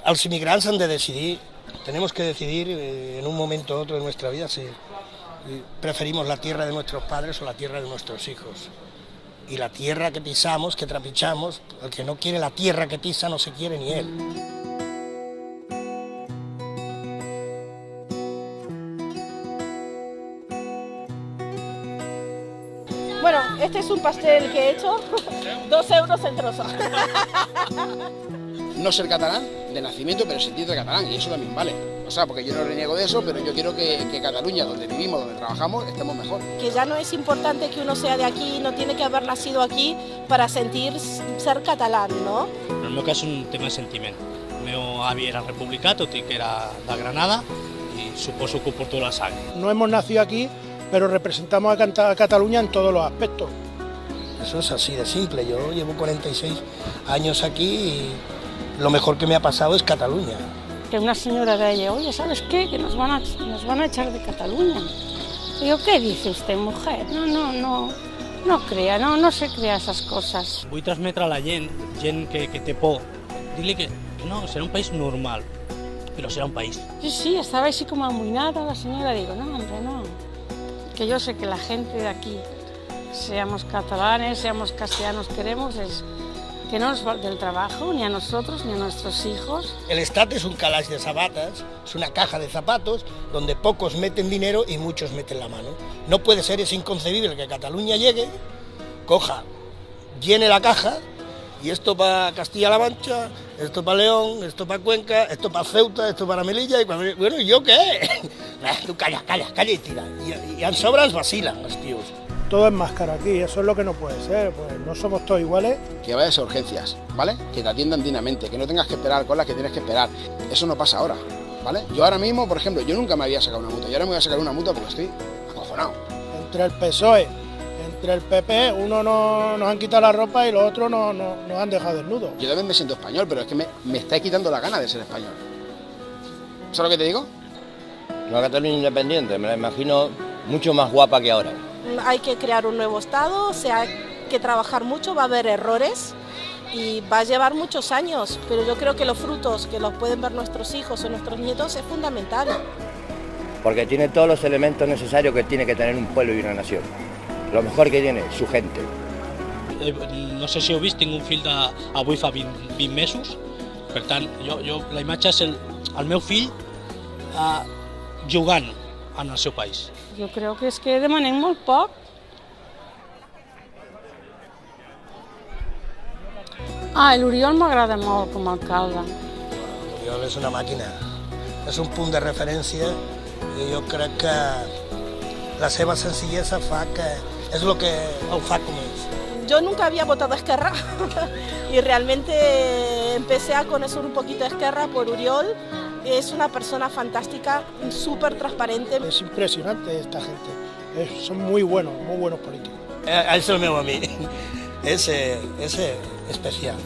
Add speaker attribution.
Speaker 1: Els immigrants han de decidir, tenemos que decidir en un momento u otro de nuestra vida si preferimos la tierra de nuestros padres o la tierra de nuestros hijos. Y la tierra que pisamos, que trapichamos, el que no quiere la tierra que pisa no se quiere ni él.
Speaker 2: Bueno, este es un pastel que he hecho, 2 euros el trozo.
Speaker 3: No ser catalán de nacimiento, pero sentirte catalán, y eso también vale. O sea, porque yo no reniego de eso, pero yo quiero que Cataluña, donde vivimos, donde trabajamos, estemos mejor.
Speaker 2: Que ya no es importante que uno sea de aquí, no tiene que haber nacido aquí para sentir ser catalán, no?
Speaker 4: En el meu cas és un tema de sentiment. El meu avi era republicà, tot i que era de Granada, i suposo que ho porto a la sang.
Speaker 5: No hemos nacido aquí, pero representamos a Cataluña en todos los aspectos.
Speaker 1: Eso es así de simple. Yo llevo 46 años aquí y lo mejor que me ha pasado es Cataluña.
Speaker 6: Que una señora deia, oye, ¿sabes qué? Que nos van a echar de Cataluña. Digo, ¿qué dice usted, mujer? No crea, no se crea esas cosas.
Speaker 4: Vull transmetre a la gent que té por, dir-li que no, serà un país normal, però serà un país.
Speaker 6: Sí, estaba así como amuinada la señora, digo, no, hombre, no. Que yo sé que la gente de aquí, seamos catalanes, seamos castellanos, queremos es que no nos falte el trabajo, ni a nosotros, ni a nuestros hijos.
Speaker 1: El Estat es un calaix de sabatas, es una caja de zapatos donde pocos meten dinero y muchos meten la mano. No puede ser, es inconcebible que Cataluña llegue, coja, llene la caja y esto para Castilla-La Mancha, esto para León, esto para Cuenca, esto para Ceuta, esto para Melilla y para... Bueno, ¿y yo qué? Tú calla y tira. Y en sobras vacilan los tíos.
Speaker 5: Todo es más caro aquí, eso es lo que no puede ser, pues no somos todos iguales.
Speaker 3: Que vayas a urgencias, ¿vale? Que te atiendan dignamente, que no tengas que esperar con las que tienes que esperar. Eso no pasa ahora, ¿vale? Yo ahora mismo, por ejemplo, yo nunca me había sacado una multa, y ahora me voy a sacar una multa porque estoy acojonado.
Speaker 5: Entre el PSOE, entre el PP, uno nos han quitado la ropa y los otros nos han dejado desnudos.
Speaker 3: Yo también me siento español, pero es que me está quitando la gana de ser español. ¿Sabes lo que te digo?
Speaker 7: Una Cataluña independiente, me la imagino mucho más guapa que ahora.
Speaker 2: Hay que crear un nuevo Estado, o sea, hay que trabajar mucho, va a haber errores y va a llevar muchos años, pero yo creo que los frutos que los pueden ver nuestros hijos o nuestros nietos es fundamental.
Speaker 7: Porque tiene todos los elementos necesarios que tiene que tener un pueblo y una nación. Lo mejor que tiene, su gente.
Speaker 4: No sé si heu vist, tinc un fill d'avui fa 20 mesos, per tant, la imatge és el meu fill jugant en el seu país.
Speaker 6: Jo crec que és que demanem molt poc. L'Oriol m'agrada molt com a alcalde.
Speaker 1: L'Oriol és una màquina, és un punt de referència i jo crec que la seva senzillesa fa que és el que ho fa com és.
Speaker 2: Yo nunca había votado a Esquerra y realmente empecé a conocer un poquito a Esquerra por Oriol. Es una persona fantástica, súper transparente.
Speaker 5: Es impresionante esta gente, son muy buenos políticos.
Speaker 1: Això és el meu amic, és especial.